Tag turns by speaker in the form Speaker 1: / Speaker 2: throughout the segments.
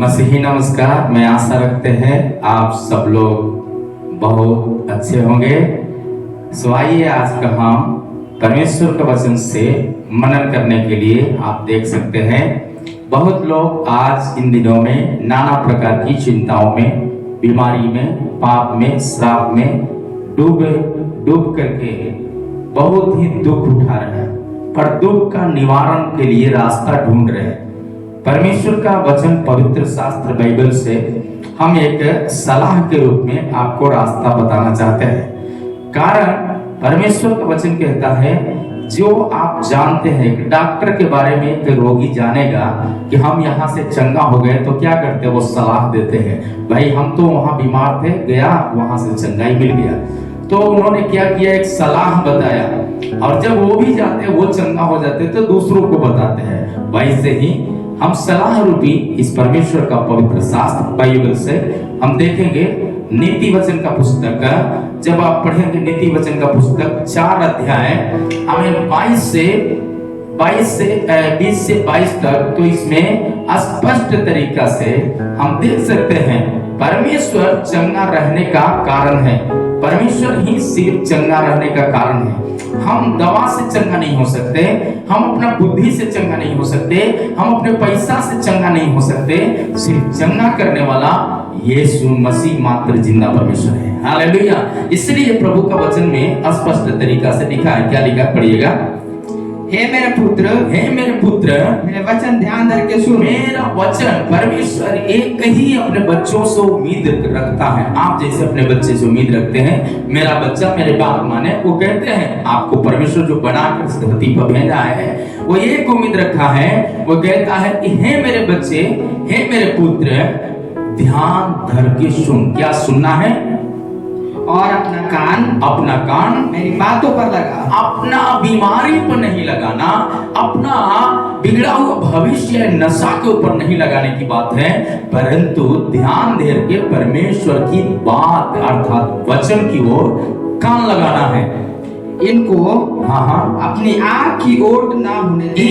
Speaker 1: मसीही नमस्कार। मैं आशा रखते हैं आप सब लोग बहुत अच्छे होंगे। सो आइए आज का हम परमेश्वर के वचन से मनन करने के लिए आप देख सकते हैं बहुत लोग आज इन दिनों में नाना प्रकार की चिंताओं में, बीमारी में, पाप में, श्राप में डूब करके बहुत ही दुख उठा रहे हैं, पर दुख का निवारण के लिए रास्ता ढूंढ रहे हैं। परमेश्वर का वचन पवित्र शास्त्र बाइबल से हम एक सलाह के रूप में आपको रास्ता बताना चाहते हैं। कारण परमेश्वर का वचन कहता है, जो आप जानते हैं कि डॉक्टर के बारे में एक रोगी जानेगा कि हम यहाँ से चंगा हो गए तो क्या करते हैं, वो सलाह देते हैं, भाई हम तो वहाँ बीमार थे, गया वहाँ से चंगाई मिल गया। तो उन्होंने क्या किया, एक सलाह बताया, और जब वो भी जाते वो चंगा हो जाते तो दूसरों को बताते हैं। वैसे ही हम सलाह रूपी इस परमेश्वर का पवित्र शास्त्र बाइबल से हम देखेंगे नीति वचन का पुस्तक। जब आप पढ़ेंगे नीति वचन का पुस्तक 4 अध्याय हमें 20 से 22 तक, तो इसमें स्पष्ट तरीका से हम देख सकते हैं परमेश्वर चंगा रहने का कारण है। परमेश्वर ही सिर्फ चंगा रहने का कारण है। हम दवा से चंगा नहीं हो सकते, हम अपना बुद्धि से चंगा नहीं हो सकते, हम अपने पैसा से चंगा नहीं हो सकते। सिर्फ चंगा करने वाला यीशु मसीह मात्र जिंदा परमेश्वर है। हालेलुया। इसलिए प्रभु का वचन में स्पष्ट तरीका से लिखा है। क्या लिखा, पढ़िएगा।
Speaker 2: हे मेरे पुत्र, मेरे वचन ध्यान धर के सुन।
Speaker 1: मेरा वचन, परमेश्वर एक ही अपने बच्चों से उम्मीद रखता है। आप जैसे अपने बच्चे से उम्मीद रखते हैं, मेरा बच्चा मेरे बात माने, वो कहते हैं आपको परमेश्वर जो बनाकर इस धरती पर भेजा है वो एक उम्मीद रखा है। वो कहता है कि हे मेरे बच्चे, हे मेरे पुत्र, ध्यान धर के सुन। क्या सुनना है?
Speaker 2: और अपना कान मेरी बातों पर लगा।
Speaker 1: अपना बीमारी पर नहीं लगाना, अपना बिगड़ा हुआ भविष्य नशा के ऊपर नहीं लगाने की बात है, परंतु ध्यान दे के परमेश्वर की बात अर्थात वचन की ओर कान लगाना है।
Speaker 2: इनको अपनी आंख की ओट ना होने दे।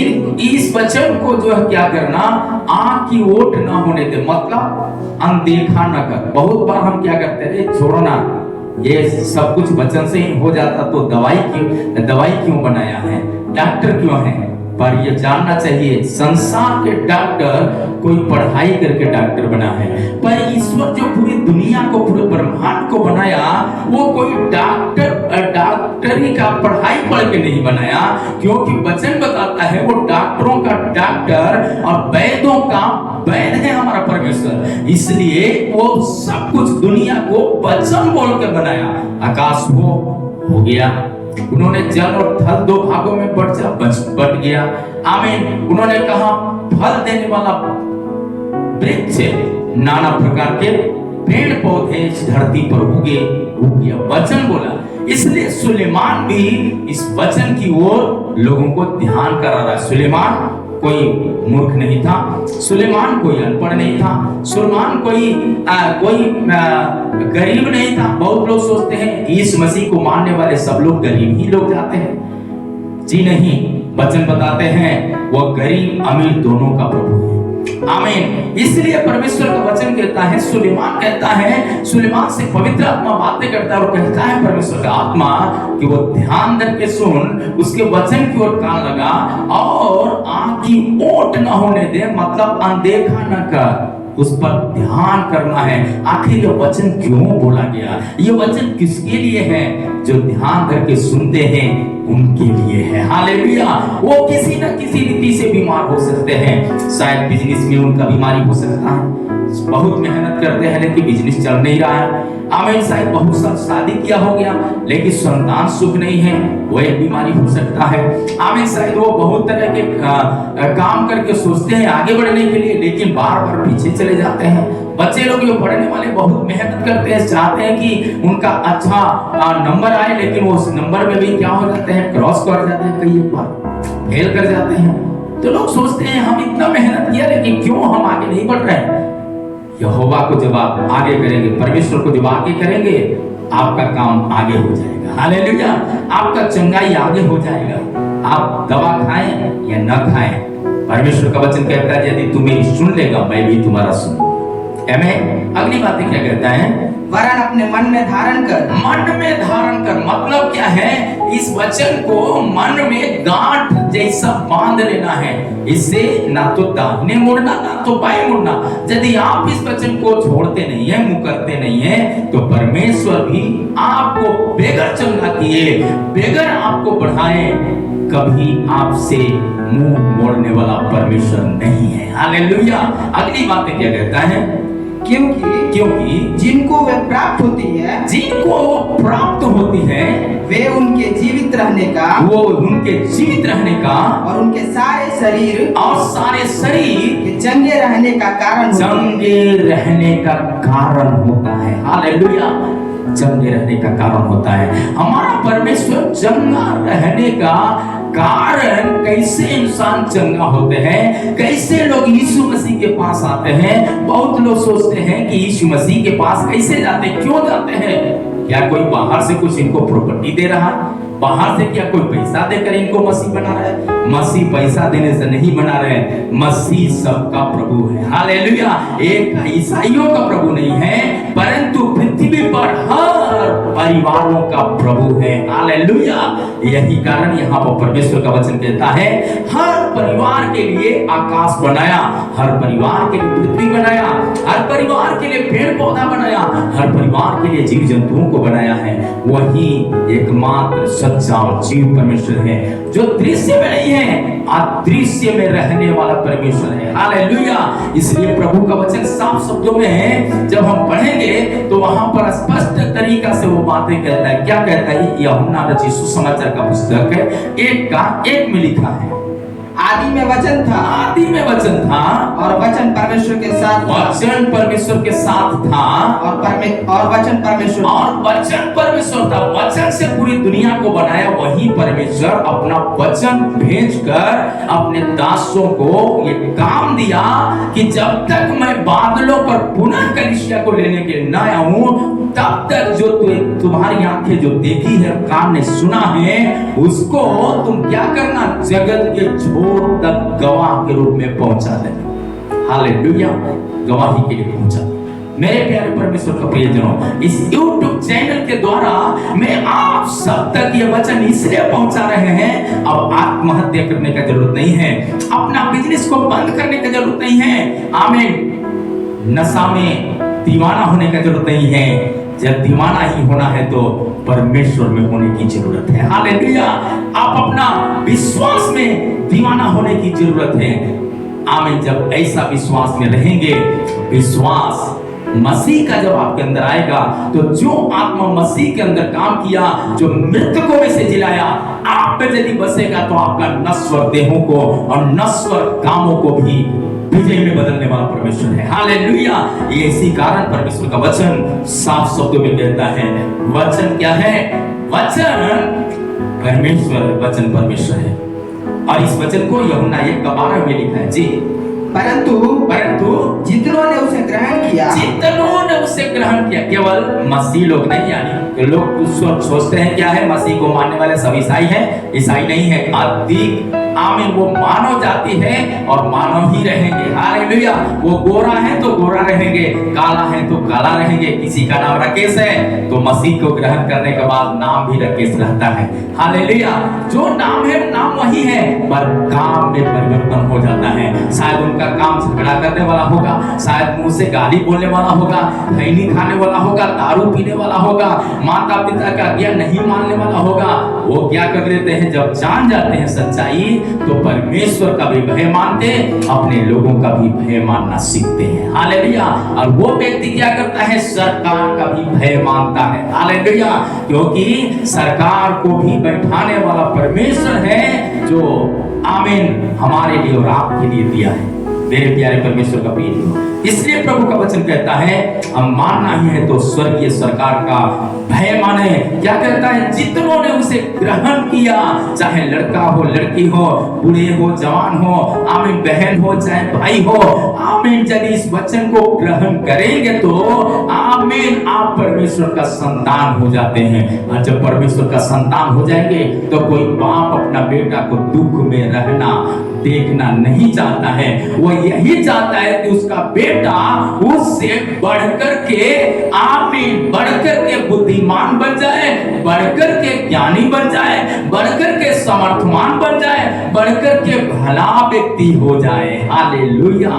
Speaker 1: इस वचन को जो है क्या करना, आंख की ओट ना होने दे, मतलब अनदेखा न कर। बहुत बार हम क्या करते हैं, छोड़ो ना, ये सब कुछ वचन से ही हो जाता तो दवाई क्यों बनाया है, डॉक्टर क्यों है? पर ये जानना चाहिए संसार के डॉक्टर कोई पढ़ाई करके डॉक्टर बना है, पर ईश्वर जो पूरी दुनिया को, पूरे ब्रह्मांड को बनाया, वो कोई डॉक्टरी का पढ़ाई पढ़ के नहीं बनाया। क्योंकि वचन बताता है वो डॉक्टरों का डॉक्टर और वैद्यों का वैद है हमारा परमेश्वर। इसलिए वो सब कुछ दुनिया को वचन बोल के बनाया। आकाश हो गया, उन्होंने जल और थल 2 भागों में बट गया। आमीन। उन्होंने कहा फल देने वाला वृक्ष, नाना प्रकार के पेड़ पौधे इस धरती पर उगे, वचन बोला। इसलिए सुलेमान भी इस वचन की ओर लोगों को ध्यान करा रहा है। सुलेमान कोई मूर्ख नहीं था, सुलेमान कोई अनपढ़ नहीं था, सुलेमान कोई गरीब नहीं था। बहुत लोग सोचते हैं यीशु मसीह को मानने वाले सब लोग गरीब ही लोग जाते हैं। जी नहीं, वचन बताते हैं वो गरीब अमीर दोनों का प्रभु है। आमीन। इसलिए परमेश्वर का वचन कहता है, सुलेमान कहता है, सुलेमान से पवित्र आत्मा बातें करता है और कहता है परमेश्वर का आत्मा कि वो ध्यान दे के सुन, उसके वचन की ओर कान लगा और आंख की ओट न होने दे, मतलब अनदेखा न कर, उस पर ध्यान करना है। आखिर ये वचन क्यों बोला गया, ये वचन किसके लिए है? जो ध्यान करके सुनते हैं उनके लिए है। हालेलुया। वो किसी न किसी रीति से बीमार हो सकते हैं, शायद बिजनेस में उनका बीमारी हो सकता है, बहुत मेहनत करते हैं लेकिन बिजनेस चल नहीं रहा है। आमीन। शायद बहुत साल शादी किया हो गया लेकिन संतान सुख नहीं है, वो एक बीमारी हो सकता है। आमीन। शायद वो बहुत तरह के काम करके सोचते हैं आगे बढ़ने के लिए, लेकिन बार बार पीछे चले जाते हैं। बच्चे लोग जो पढ़ने वाले बहुत मेहनत करते हैं, चाहते हैं कि उनका अच्छा नंबर आए, लेकिन वो उस नंबर में भी क्या हो जाते हैं, क्रॉस कर जाते हैं, कई बार फेल कर जाते हैं। तो लोग सोचते हैं हम इतना मेहनत किया लेकिन क्यों हम आगे नहीं बढ़ रहे हैं। यहोवा को जब आप आगे करेंगे, परमेश्वर को जब आगे करेंगे, आपका काम आगे हो जाएगा। हालेलुया। आपका चंगाई आगे हो जाएगा। आप दवा खाएं या न खाएं, परमेश्वर का वचन कहता है यदि तू मेरी सुन लेगा मैं भी तुम्हारा सुनूंगा। आमीन। अगली बातें क्या कहता है?
Speaker 2: वरन अपने मन में धारण कर।
Speaker 1: मन में धारण कर मतलब क्या है? इस वचन को मन में गांठ जैसा बांध लेना है। इससे ना तो दाहिने मुड़ना ना तो बाएं मुड़ना। यदि आप इस वचन को छोड़ते नहीं है, मुकरते नहीं है, तो परमेश्वर भी आपको बेगर चंगा किए, बेगर आपको बढ़ाए, कभी आपसे मुंह मोड़ने वाला परमेश्वर नहीं है। हालेलुया। अगली बात क्या कहता है? क्योंकि
Speaker 2: जिनको वे प्राप्त होती है,
Speaker 1: जिनको प्राप्त होती है,
Speaker 2: वे उनके जीवित रहने का,
Speaker 1: वो उनके जीवित रहने का
Speaker 2: और उनके सारे शरीर
Speaker 1: के
Speaker 2: चंगे रहने का कारण
Speaker 1: चंगे रहने का कारण होता है। हालेलुया। चंगे रहने का कारण होता है। हमारा परमेश्वर चंगा रहने का कारण कैसे इंसान चंगा होते हैं, कैसे लोग यीशु मसीह के पास आते हैं। बहुत लोग सोचते हैं कि यीशु मसीह के पास कैसे जाते, क्यों जाते हैं? क्या कोई बाहर से कुछ इनको प्रॉपर्टी दे रहा है? बाहर से क्या कोई पैसा देकर इनको मसीह बना रहा है? मसीह पैसा देने से नहीं बना रहे, मसीह सबका प्रभु है। हालेलुया। एक ईसाइयों का प्रभु नहीं है, परंतु पृथ्वी पर हर परिवारों का प्रभु है। हालेलुया। यही कारण यहाँ पर परमेश्वर का वचन कहता है हर परिवार के लिए आकाश बनाया, हर परिवार के लिए पृथ्वी बनाया, हर परिवार के लिए पेड़ पौधा बनाया, हर परिवार के लिए जीव जंतुओं को बनाया है। वही एकमात्र सच्चा और जीव परमेश्वर है जो दृश्य में नहीं है, अदृश्य में रहने वाला परमेश्वर है। हालेलुया। इसलिए प्रभु का वचन साफ शब्दों में है, जब हम पढ़ेंगे तो वहां पर स्पष्ट तरीका से वो बातें कहता है। क्या कहता है? यूहन्ना रचित सुसमाचार का पुस्तक है 1:1 में लिखा है,
Speaker 2: आदि में वचन था,
Speaker 1: आदि में वचन था
Speaker 2: और वचन परमेश्वर के साथ था,
Speaker 1: वचन परमेश्वर के साथ था
Speaker 2: और वचन परमेश्वर
Speaker 1: था। वचन से पूरी दुनिया को बनाया वही परमेश्वर अपना वचन भेजकर अपने दासों को ये काम दिया कि जब तक मैं बादलों पर पुनः कलीसिया को लेने के लिए न आऊं, तब तक जो तुम्हारी आंखें जो देखी है, कान ने सुना है, उसको तुम क्या करना? जगत के छोर तक गवाह के रूप में पहुंचा देना। हालेलुया। गवाही के लिए पहुंचा। मेरे प्यारे परमेश्वर का प्रियजनों, इस YouTube चैनल के द्वारा मैं आप सब तक ये वचन इसलिए पहुंचा रहे हैं। अब आत्महत्या करने का जरूरत नहीं है, अपना बिजनेस को बंद करने की जरूरत नहीं है। आमीन। नशा में दीवाना होने का जरूरत नहीं है। जब दीवाना ही होना है तो परमेश्वर में होने की जरूरत है। हालेलुया। आप अपना विश्वास में दीवाना होने की जरूरत है। आमीन। जब ऐसा विश्वास में रहेंगे, विश्वास मसीह का जब आपके अंदर आएगा, तो जो आत्मा मसीह के अंदर काम किया, जो मृतकों में से जिलाया, आप में यदि बसेगा तो आपका नश्वर देहों को और नश्वर कामों को भी विजय में बदलने वाला परमेश्वर है। हालेलुया। ये इसी कारण परमेश्वर का वचन साफ शब्दों में कहता है। वचन क्या है? वचन परमेश्वर, वचन परमेश्वर है। और इस वचन को यूहन्ना 1:12 में लिखा है। जी।
Speaker 2: परंतु जितनों ने उसे ग्रहण किया, केवल मसीह लोग नहीं। यानी लोग कुछ सोचते हैं क्या है, मसीह को मानने वाले सब ईसाई हैं? ईसाई नहीं है, अधिक आमीन। वो मानव जाति है और मानव ही रहेंगे। हालेलुया। वो गोरा है तो गोरा रहेंगे, काला है तो काला रहेंगे। किसी का नाम राकेश है तो मसीह को ग्रहण करने के बाद नाम भी राकेश रहता है। हालेलुया। जो नाम है नाम वही है, पर काम में परिवर्तन हो जाता है। शायद उनका काम झगड़ा करने वाला होगा, शायद मुंह से गाली बोलने वाला होगा, खैनी खाने वाला होगा, दारू पीने वाला होगा, माता पिता का आज्ञा नहीं मानने वाला होगा। वो क्या कर लेते हैं, जब जान जाते हैं सच्चाई, तो परमेश्वर का भी भय मानते, अपने लोगों का भी भय मानना सीखते हैं। हालेलुया। और वो व्यक्ति क्या करता है? सरकार का भी भय मानता है। हालेलुया। क्योंकि सरकार को भी बैठाने वाला परमेश्वर है, जो आमीन हमारे लिए और आपके लिए दिया है।
Speaker 1: मेरे प्यारे परमेश्वर का प्रिय लोग, इसलिए प्रभु का वचन कहता है हम मानना ही है तो स्वर्गीय सरकार का भय माने। क्या कहता है? जितनों ने उसे ग्रहण किया, चाहे लड़का हो, लड़की हो, बूढ़े हो, जवान हो, आमीन, बहन हो, चाहे भाई हो, आमीन, यदि इस वचन को ग्रहण करेंगे तो आमीन आप परमेश्वर का संतान हो जाते हैं। और जब परमेश्वर का संतान हो जाएंगे तो कोई बाप अपना बेटा को दुख में रहना देखना नहीं चाहता है। वो यही चाहता है कि उसका बेटा उससे बढ़कर के आमीन बढ़कर के बुद्धिमान बन जाए, बढ़कर के ज्ञानी बन जाए, बढ़कर के समर्थवान बन जाए, बढ़कर के भला व्यक्ति हो जाए। हालेलुया।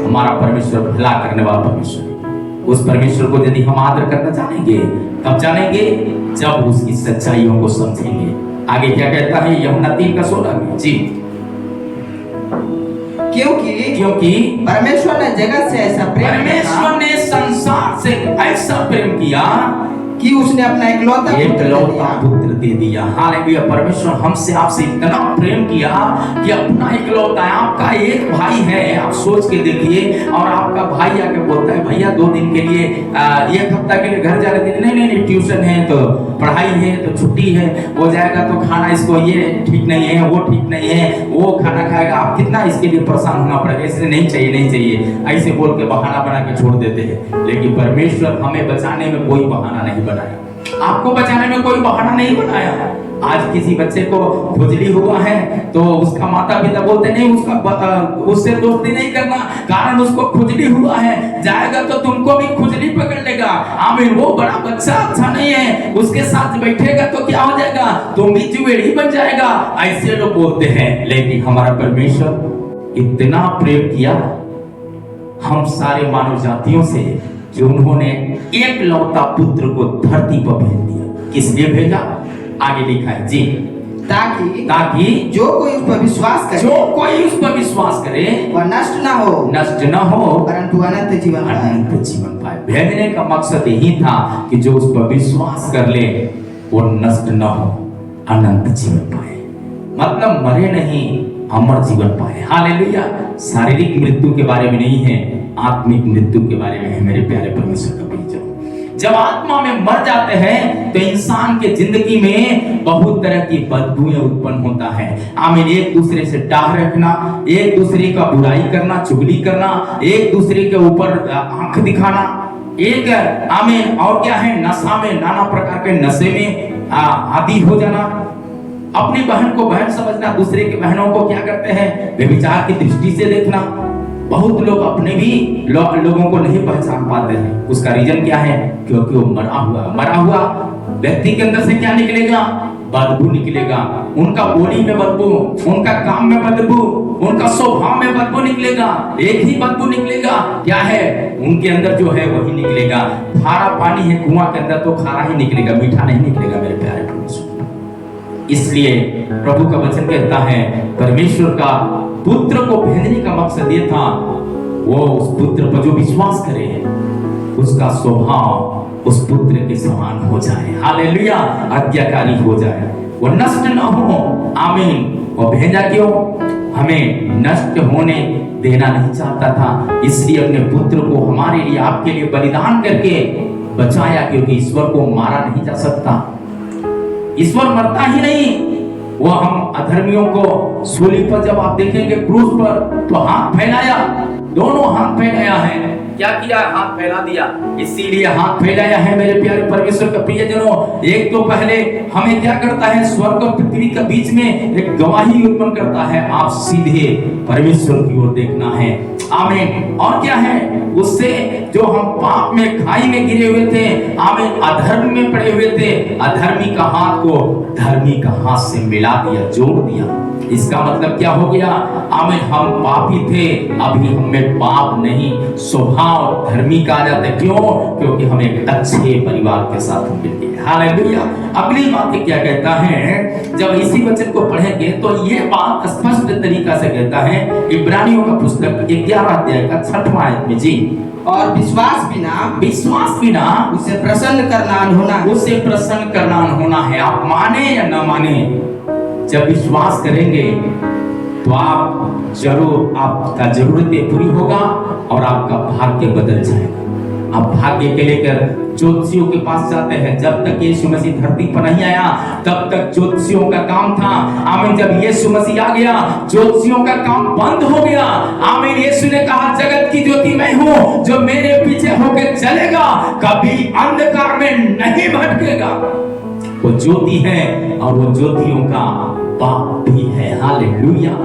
Speaker 1: हमारा परमेश्वर भला करने वाला परमेश्वर, उस परमेश्वर को यदि हम आदर करना जानेंगे तब जानेंगे जब उसकी सच्चाइयों को समझेंगे। आगे क्या कहता है यूहन्ना 3:16 में? जी, क्योंकि
Speaker 3: परमेश्वर ने जगत से ऐसा प्रेम
Speaker 1: परमेश्वर ने संसार से ऐसा प्रेम किया
Speaker 3: कि उसने अपना
Speaker 1: इकलौता पुत्र दे दिया। हालेलुया। परमेश्वर हमसे आपसे इतना प्रेम किया कि अपना इकलौता, आपका एक भाई है, आप सोच के देखिए, और आपका भाई आके बोलता है भैया 2 दिन के लिए, 1 हफ्ता के लिए घर जा रहे थे, नहीं ट्यूशन है तो पढ़ाई है तो छुट्टी है, वो जाएगा तो खाना इसको ये ठीक नहीं है, वो ठीक नहीं है, वो खाना खाएगा, आप कितना इसके लिए परेशान होना पड़ेगा, इसलिए नहीं चाहिए, ऐसे बोल के बहाना बना के छोड़ देते हैं। लेकिन परमेश्वर हमें बचाने में कोई बहाना नहीं बनाया, आपको बचाने में कोई बहाना नहीं बनाया। आज किसी बच्चे को खुजली हुआ है तो उसका माता पिता बोलते नहीं उससे दोस्ती नहीं करना, कारण उसको खुजली हुआ है, जाएगा तो तुमको भी खुजली पकड़ लेगा। आमीन। वो बड़ा बच्चा अच्छा नहीं है, उसके साथ बैठेगा तो क्या हो जाएगा, तुम भी जुएड़ी बन जाएगा, ऐसे लोग बोलते हैं। लेकिन हमारा परमेश्वर इतना प्रेम किया हम सारे मानव जातियों से जो उन्होंने एक लौता पुत्र को धरती पर भेज दिया। किस लिए भेजा? आगे लिखा है जी, ताकि
Speaker 3: जो कोई उस पर विश्वास करे वह नष्ट न हो परंतु अनंत
Speaker 1: जीवन पाए। भेजने का मकसद यही था कि जो उस पर विश्वास कर ले वो नष्ट न हो, अनंत जीवन पाए, मतलब मरे नहीं, अमर जीवन पाए। हालेलुया। शारीरिक मृत्यु के बारे में नहीं है, आत्मिक मृत्यु के बारे में है मेरे प्यारे परमेश्वर का बीज। जब आत्मा में मर जाते हैं तो इंसान के जिंदगी में बहुत तरह की बदबूएं उत्पन्न होता है। आमीन। एक दूसरे से डाह रखना, एक दूसरे का बुराई करना, चुगली करना, एक दूसरे के ऊपर आंख दिखाना, एक आमीन और क्या है, नशा में, नाना प्रकार के नशे में आदी हो जाना, अपनी बहन को बहन समझना, दूसरे के बहनों को क्या करते हैं, व्यभिचार की दृष्टि से देखना। बहुत लोग अपने भी लोगों को नहीं पहचान पाते हैं। उसका रीजन क्या है? क्योंकि वो मरा हुआ व्यक्ति के अंदर से क्या निकलेगा? बदबू निकलेगा। उनका बॉडी में बदबू, उनका काम में बदबू, उनका स्वभाव में बदबू निकलेगा। एक ही बदबू निकलेगा, क्या है? उनके अंदर जो है वही निकलेगा। खारा पानी है कुआं के अंदर तो खारा ही निकलेगा, मीठा नहीं निकलेगा मेरे प्यारे परमेश्वर। इसलिए प्रभु का वचन कहता है परमेश्वर का पुत्र को भेजने का मकसद ये था, वो उस पुत्र पर जो विश्वास करे उसका स्वभाव उस पुत्र के समान हो जाए। हालेलुया। आज्ञाकारी हो जाए, वो नष्ट न हो। आमीन। वो भेजा क्यों? हमें नष्ट होने देना नहीं चाहता था, इसलिए अपने पुत्र को हमारे लिए, आपके लिए बलिदान करके बचाया, क्योंकि ईश्वर को मारा नहीं जा सकता। ईश्वर मरता ही नहीं। वो हम अधर्मियों को सूली पर जब आप देखेंगे क्रूस पर तो हाथ फैलाया, दोनों हाथ फैलाया है। क्या किया? हाथ फैला दिया। इसीलिए हाथ फैलाया है मेरे प्यारे परमेश्वर का प्रियजनों। एक तो पहले हमें क्या करता है, स्वर्ग और पृथ्वी के बीच में एक गवाही उत्पन्न करता है, आप सीधे परमेश्वर की ओर देखना है। आमीन। और क्या है? उससे जो हम पाप में, खाई में गिरे हुए थे, आमीन, अधर्म में पड़े हुए थे, अधर्मी का हाथ को धर्मी का हाथ से मिला दिया, जोड़ दिया। इसका मतलब क्या हो गया? आमीन। हम पापी थे, अभी हमें पाप नहीं, स्वभाव धर्मी का आ जाता है। क्यों? क्योंकि हम एक अच्छे परिवार के साथ मिल गए। हालेलुया। अगली बात क्या कहता है, जब इसी वचन को पढ़ेंगे तो ये बात स्पष्ट तरीका से कहता है, इब्रानियों का पुस्तक 11 अध्याय का 6वां आयत में जी,
Speaker 3: और विश्वास बिना उसे प्रसन्न करना होना है। आप माने या न माने, जब विश्वास करेंगे
Speaker 1: तो आप जरूर आपका जरूरतें पूरी होगा और आपका भाग्य बदल जाएगा। आप भाग्य के लेकर ज्योतिषियों के पास जाते हैं। जब तक यीशु मसीह धरती पर नहीं आया तब तक ज्योतिषियों का काम था। आमीन। जब यीशु मसीह आ गया ज्योतिषियों का काम बंद हो गया। आमीन। यीशु ने कहा जगत की ज्योति मैं हूं, जो मेरे पीछे होकर चलेगा कभी अंधकार में नहीं भटकेगा। वो ज्योति है और वो ज्योतियों का बाप भी है। हालेलुया।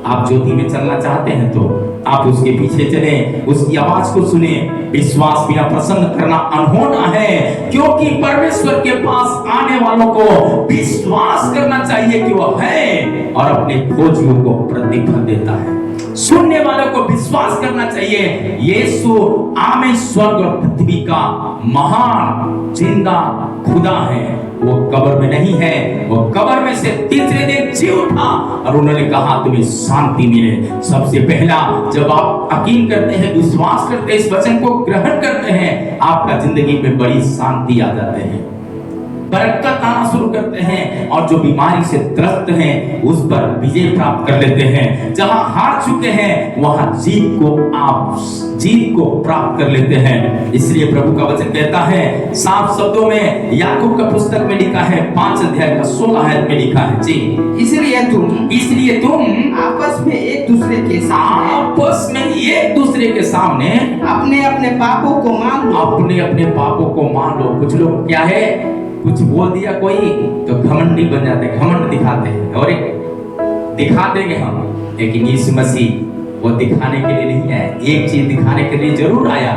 Speaker 1: आप ज्योति में चलना चाहते हैं तो आप उसके पीछे चलें, उसकी आवाज को सुने। विश्वास बिना प्रसन्न करना अनहोना है, क्योंकि परमेश्वर के पास आने वालों को विश्वास करना चाहिए कि वह है और अपने खोजियों को प्रतिफल देता है। सुनने वालों को विश्वास करना चाहिए यीशु आमीन स्वर्ग और पृथ्वी का महान जिंदा खुदा है। वो कब्र में नहीं है, वो कब्र में से तीसरे दिन जी उठा और उन्होंने कहा तुम्हें शांति मिले। सबसे पहला जब आप यकीन करते हैं, विश्वास करते हैं, इस वचन को ग्रहण करते हैं, आपका जिंदगी में बड़ी शांति आ जाते हैं, बरकत आना शुरू करते हैं और जो बीमारी से त्रस्त हैं उस पर विजय प्राप्त कर लेते हैं। जहां हार चुके हैं वहां जीत को प्राप्त कर लेते हैं। इसलिए प्रभु का वचन कहता है साफ शब्दों में, याकूब का पुस्तक में लिखा है 5 अध्याय का 16 आयत में लिखा है जी,
Speaker 3: इसलिए तुम
Speaker 1: आपस में एक दूसरे के सामने
Speaker 3: अपने अपने पापों को मान लो।
Speaker 1: अपने अपने पापों को मान लो। कुछ लोग क्या है, कुछ बोल दिया कोई तो घमंडी बन जाते, घमंड दिखाते हैं और एक दिखा देंगे हम। लेकिन यीशु मसीह वो दिखाने के लिए नहीं आया, एक चीज दिखाने के लिए जरूर आया।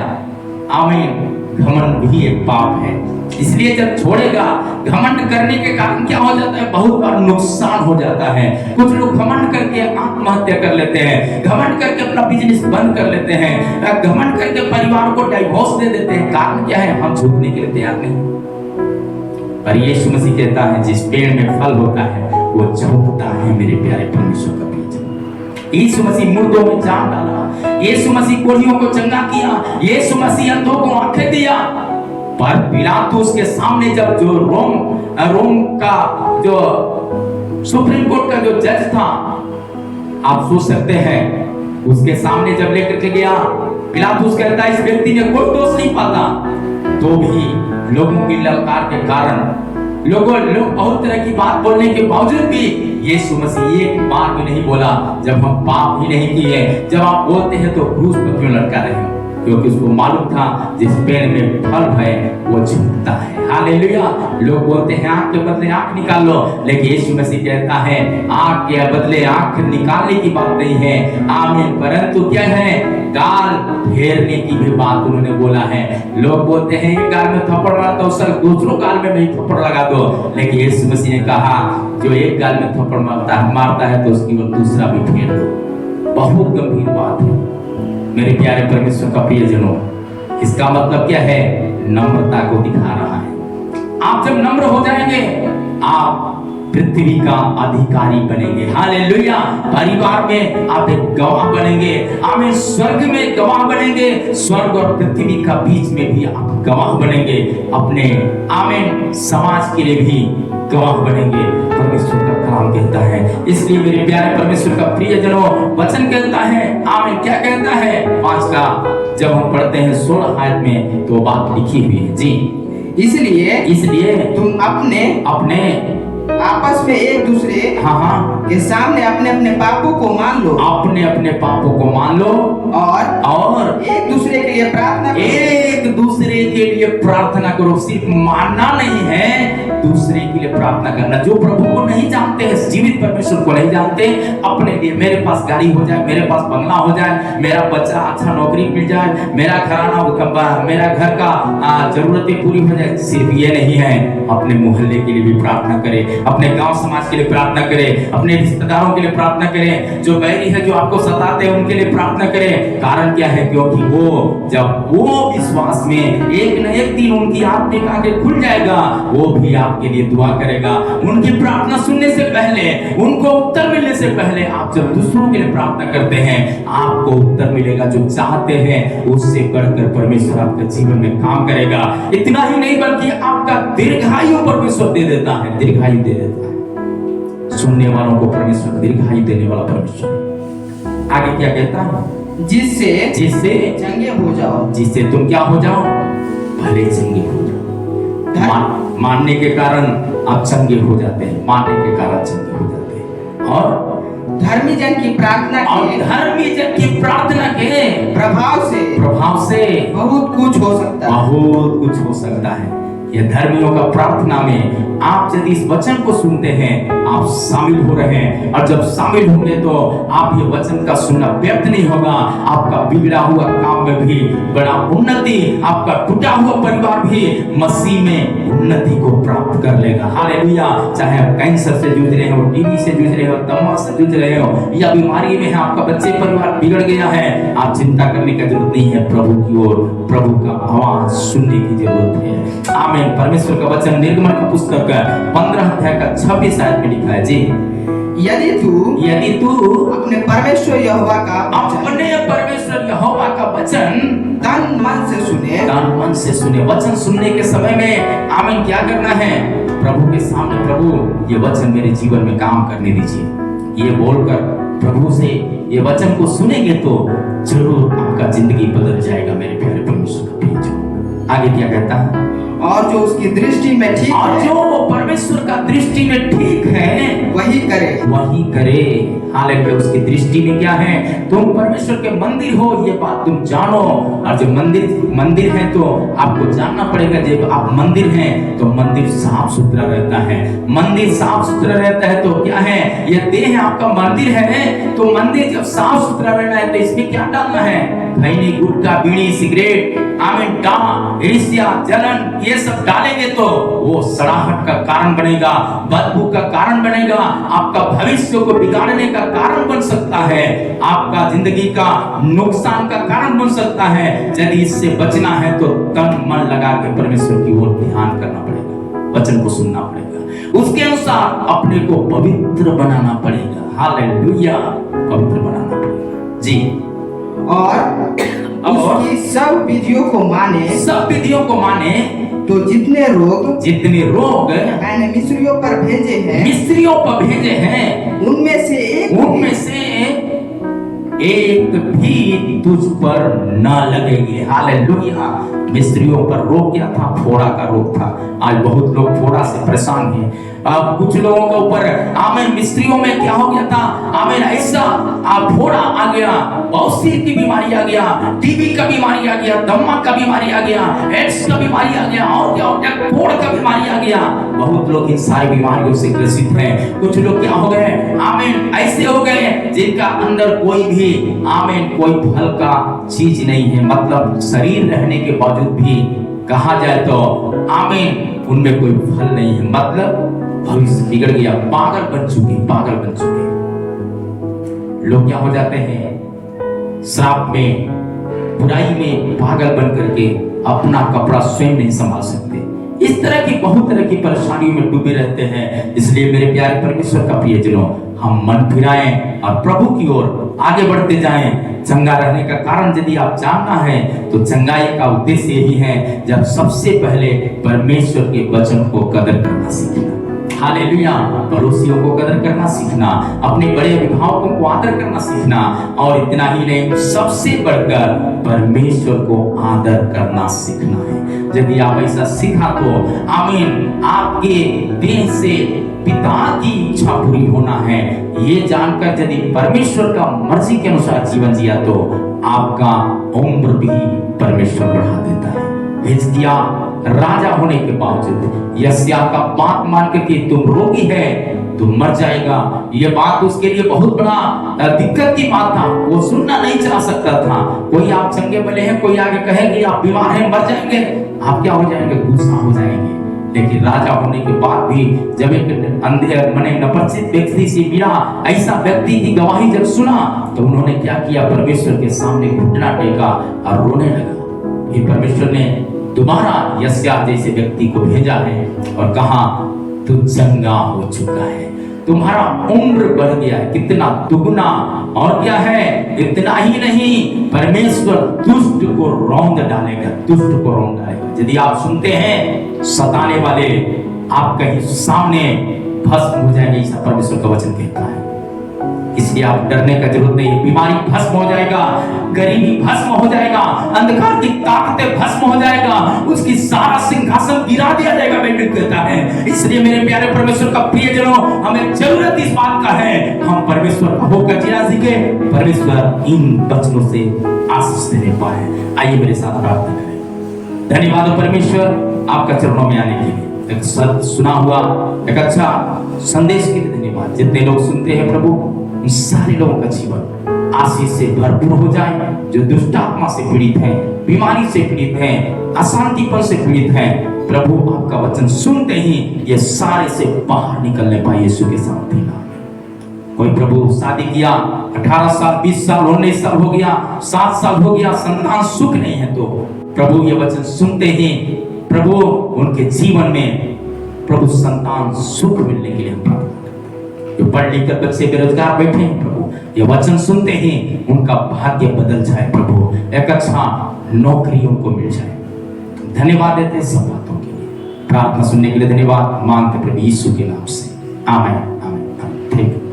Speaker 1: आमीन। घमंड भी एक पाप है। इसलिए जब छोड़ेगा, घमंड करने के कारण क्या हो जाता है, बहुत बार नुकसान हो जाता है। कुछ लोग घमंड करके आत्महत्या कर लेते हैं, घमंड करके अपना बिजनेस बंद कर लेते हैं, घमंड करके परिवार को डाइवोर्स दे देते हैं। कारण क्या है, हम झुकने के लिए तैयार नहीं। पर यीशु मसीह कहता है जिस पेड़ में फल होता है वो झुकता है मेरे प्यारे परमेश्वर का बीज। यीशु मसीह मुर्दों में जान डाला, यीशु मसीह कोढ़ियों को चंगा किया, यीशु मसीह अंधों को आंखें दिया। पर पिलातुस के सामने जब जो रोम का जो सुप्रीम कोर्ट का जो जज था, आप सोच सकते हैं, उसके सामने जब लेकर के गया, पिलातुस कहता है इस व्यक्ति ने कोई दोष नहीं पाता, तो भी लोगों की ललकार के कारण लोग बहुत तरह की बात बोलने के बावजूद भी यीशु मसीह एक बार भी नहीं बोला जब हम पाप ही नहीं किए। जब आप बोलते हैं तो क्रूस पर क्यों लटका रहे हैं, क्योंकि उसको मालूम था जिस पेड़ में फल है वो झुकता है। हालेलुया। लोग बोलते हैं आंख के बदले आंख निकाल लो, लेकिन यीशु मसीह कहता है आंख के बदले आंख निकालने की बात नहीं है। आमीन। परंतु क्या है, गाल फेरने की भी बात उन्होंने बोला है। लोग बोलते हैं एक गाल में थप्पड़ मारा तो सर दूसरों गाल में भी थप्पड़ लगा दो, लेकिन यीशु मसीह ने कहा जो एक गाल में थप्पड़ मारता है तो उसकी ओर दूसरा भी फेर दो। बहुत गंभीर बात है मेरे प्यारे परमेश्वर का प्रियजनों। इसका मतलब क्या है, नम्रता को दिखा रहा है। आप जब नम्र हो जाएंगे आप पृथ्वी का अधिकारी बनेंगे। हालेलुया। परिवार में आप एक गवाह बनेंगे। आमीन। स्वर्ग में गवाह बनेंगे, स्वर्ग और पृथ्वी का बीच में भी आप गवाह बनेंगे। अपने आमीन समाज के लिए भी गवाह बनेंगे। परमेश्वर का काम कहता है। इसलिए मेरे प्यारे परमेश्वर का प्रियजनों, वचन कहता है आमीन। क्या कहता है 5 का जब हम पढ़ते हैं 16 आयत में तो बात लिखी हुई है जी, इसलिए
Speaker 3: तुम अपने आपस में एक दूसरे के सामने अपने अपने पापों को मान लो,
Speaker 1: अपने अपने पापों को मान लो और
Speaker 3: एक दूसरे के लिए प्रार्थना करो।
Speaker 1: एक दूसरे के लिए प्रार्थना करो। सिर्फ मानना नहीं है, दूसरे के लिए प्रार्थना करना। जो प्रभु को नहीं जानते हैं, जीवित परमेश्वर को नहीं जानते, अपने लिए मेरे पास गाड़ी हो जाए, मेरे पास बंगला हो जाए, मेरा बच्चा अच्छा नौकरी मिल जाए, मेरा घराना मेरा घर का जरूरतें पूरी हो जाए, सिर्फ ये नहीं है। अपने मोहल्ले के लिए भी प्रार्थना करें, अपने गांव समाज के लिए प्रार्थना करें, अपने रिश्तेदारों के लिए प्रार्थना करें, जो बैरी है जो आपको सताते हैं उनके लिए प्रार्थना करें। कारण क्या है, क्योंकि वो जब वो विश्वास में एक न एक दिन उनकी आत्मिक आंखें खुल जाएगा, वो भी आपके लिए दुआ करेगा। उनकी प्रार्थना सुनने से पहले, उनको उत्तर मिलने से पहले आप जब दूसरों के लिए प्रार्थना करते हैं आपको उत्तर मिलेगा। जो चाहते हैं उससे बढ़कर परमेश्वर आपके जीवन में काम करेगा। इतना ही नहीं बल्कि आपका दीर्घायु परमेश्वर दे देता है, दीर्घायु दे देता है। सुनने वालों को परमेश्वर दीर्घायु देने वाला परमेश्वर है। आगे क्या कहता है? जिससे
Speaker 3: चंगे हो जाओ,
Speaker 1: जिससे तुम क्या हो जाओ? भले चंगे हो जाओ। मानने के कारण आप चंगे हो जाते हैं, मानने के कारण चंगे हो जाते हैं। और
Speaker 3: धर्मी जन की प्रार्थना
Speaker 1: के प्रभाव से
Speaker 3: बहुत कुछ हो सकता है।
Speaker 1: बहुत कुछ हो सकता है। ये धर्मियों का प्रार्थना में आप यदि इस वचन को सुनते हैं, आप शामिल हो रहे हैं, और जब शामिल होंगे तो आप ये वचन का सुनना व्यर्थ नहीं होगा। आपका बिगड़ा हुआ काम में भी बड़ा उन्नति, आपका टूटा हुआ परिवार भी मसीह में उन्नति को प्राप्त कर लेगा। हालेलुया। चाहे आप कैंसर से जूझ रहे हो, टीबी से जूझ रहे हो, दमा से जूझ रहे हो, या बीमारी में है, आपका बच्चे परिवार बिगड़ गया है, आप चिंता करने की जरूरत नहीं है। प्रभु की ओर, प्रभु का आवाज सुनने की जरूरत है। आमीन। परमेश्वर का वचन निर्गमन का पुस्तक 15 अध्याय का 26 आयत में लिखा है जी,
Speaker 3: यदि तू अपने परमेश्वर यहोवा का वचन तन मन से सुने।
Speaker 1: वचन सुनने के समय में आमीन क्या करना है? प्रभु के सामने, प्रभु ये वचन मेरे जीवन में काम करने दीजिए, ये बोलकर प्रभु से ये वचन को सुनेंगे तो जरूर आपका जिंदगी बदल जाएगा। मेरे प्यारे परमेश्वर का प्रिय, आगे क्या कहता है?
Speaker 3: और जो उसकी दृष्टि में ठीक
Speaker 1: और
Speaker 3: है,
Speaker 1: जो परमेश्वर का दृष्टि में ठीक है
Speaker 3: वही करे।
Speaker 1: हालांकि उसकी दृष्टि में क्या है? तुम परमेश्वर के मंदिर हो, ये बात तुम जानो। और जो मंदिर है तो आपको जानना पड़ेगा, जब आप मंदिर हैं तो मंदिर साफ सुथरा रहता है। मंदिर साफ सुथरा रहता है तो क्या है? ये देह आपका मंदिर है, तो मंदिर जब साफ सुथरा रहना है तो इसमें क्या डालना है? खैनी, गुटखा, बीड़ी, सिगरेट, आमीन, ईर्ष्या, जलन, ये सब डालेंगे तो वो सड़ाहट का कारण बनेगा, बदबू का कारण बनेगा, आपका भविष्य को बिगाड़ने का कारण बन सकता है, आपका जिंदगी का नुकसान का कारण बन सकता है। यदि इससे बचना है तो तन मन लगा के परमेश्वर की ओर ध्यान करना पड़ेगा, वचन को सुनना पड़ेगा, उसके अनुसार अपने को पवित्र बनाना पड़ेगा। हालेलुया। पवित्र बनाना पड़ेगा जी।
Speaker 3: और उसकी सब विधियों को माने तो जितने रोग मैंने मिस्रियों पर भेजे हैं उनमें से एक भी तुझ पर न लगेंगे। हालेलुया। मिस्रियों पर रोग क्या था? फोड़ा का रोग था। आज बहुत लोग फोड़ा से परेशान हैं। अब कुछ लोगों के ऊपर आमीन मिस्रियों में क्या हो गया था? आमीन ऐसा फोड़ा आ गया, बवासीर की बीमारी आ गया, टीबी का बीमारी आ गया, दमा का बीमारी आ गया, एड्स का बीमारी आ गया, और क्या हो गया? फोड़ का बीमारी आ गया। बहुत लोग इन सारी बीमारियों से ग्रसित हैं। कुछ लोग क्या हो गए? आमीन ऐसे हो गए जिनका अंदर कोई भी आमीन कोई फल का चीज नहीं है, मतलब शरीर रहने के बावजूद भी कहा जाए तो आमीन उनमें कोई फल नहीं है, मतलब भविष्य बिगड़ गया, पागल बन चुके। लोग क्या हो जाते हैं? श्राप में, बुराई में पागल बन करके अपना कपड़ा स्वयं नहीं संभाल सकते। इस तरह की बहुत तरह की परेशानियों में डूबे रहते हैं। इसलिए मेरे प्यारे परमेश्वर का प्रियजनों, हम मन फिराएं और प्रभु की ओर आगे बढ़ते जाएं। चंगा रहने का कारण यदि आप जानना है तो चंगाई का उद्देश्य यही है, जब सबसे पहले परमेश्वर के वचन को कदर करना सीखना। हालेलुया। पड़ोसियों को कदर करना सीखना, अपने बड़े अभिभावकों को आदर करना सीखना, और इतना ही नहीं, सबसे बढ़कर परमेश्वर को आदर करना सीखना है। यदि आप ऐसा सीखा तो आमीन आपके देह से पिता की इच्छा पूरी होना है। ये जानकर यदि परमेश्वर का मर्जी के अनुसार जीवन जिया तो आपका उम्र भी परमेश्वर बढ़ा देता है। हिजकिया राजा होने के बावजूद यशायाह का बात मान के कि तुम रोगी है, तुम मर जाएगा, ये बात उसके लिए बहुत बड़ा दिक्कत की बात था। वो सुनना नहीं चाह सकता था। कोई आप चंगे भले हैं, कोई आगे कहेंगे आप बीमार हैं, मर जाएंगे, आप क्या हो जाएंगे? गुस्सा हो जाएंगे। लेकिन राजा होने के बाद भी जब एक अंधे मने नपरिचित व्यक्ति से मिला, ऐसा व्यक्ति की गवाही जब सुना तो उन्होंने क्या किया? परमेश्वर के सामने घुटना टेका और रोने लगा। फिर परमेश्वर ने दोबारा यशायाह जैसे व्यक्ति को भेजा है और कहा तू चंगा हो चुका है, तुम्हारा उम्र बढ़ गया है, कितना दुगना, और क्या है? इतना ही नहीं, परमेश्वर दुष्ट को रौंद डालेगा। यदि आप सुनते हैं सताने वाले आपके सामने
Speaker 1: भस्म हो जाएंगे, ऐसा परमेश्वर का वचन कहता है। इसलिए आप डरने का जरूरत नहीं है। बीमारी भस्म हो जाएगा, गरीबी भस्म हो जाएगा, अंधकार की ताकतें भस्म हो जाएगा, उसकी सारा सिंहासन गिरा दिया जाएगा, बाइबल कहता है। इसलिए मेरे प्यारे परमेश्वर का प्रियजनों, हमें जरूरत इस बात का है, हम परमेश्वर का होकर जीना सीखे, परमेश्वर इन वचनों से आशीष देने पाए। आइए मेरे साथ प्रार्थना करें। धन्यवाद परमेश्वर आपका चरणों में आने के लिए, एक सत्य सुना हुआ एक अच्छा संदेश के लिए धन्यवाद। जितने लोग सुनते हैं प्रभु, उन सारे लोगों का जीवन आशीष से भरपूर हो जाए। जो दुष्ट आत्मा से पीड़ित हैं, बीमारी से पीड़ित हैं, अशांतिपन से पीड़ित हैं, प्रभु आपका वचन सुनते ही ये सारे से बाहर निकलने पाए यीशु के शांति नाम में। कोई प्रभु शादी किया, 18 साल 20 साल 19 साल हो गया, 7 साल हो गया, संतान सुख नहीं है, तो प्रभु ये वचन सुनते ही प्रभु उनके जीवन में प्रभु संतान सुख मिलने के लिए हम प्रार्थना करते हैं। जो पढ़ लिख कर बच्चे बेरोजगार बैठे हैं प्रभु, ये वचन सुनते ही उनका भाग्य बदल जाए प्रभु, एक अच्छा नौकरी उनको मिल जाए। धन्यवाद देते हैं सब बातों के लिए। प्रार्थना सुनने के लिए धन्यवाद मांगते प्रभु यीशु के नाम से, आमीन आमीन। Thank you.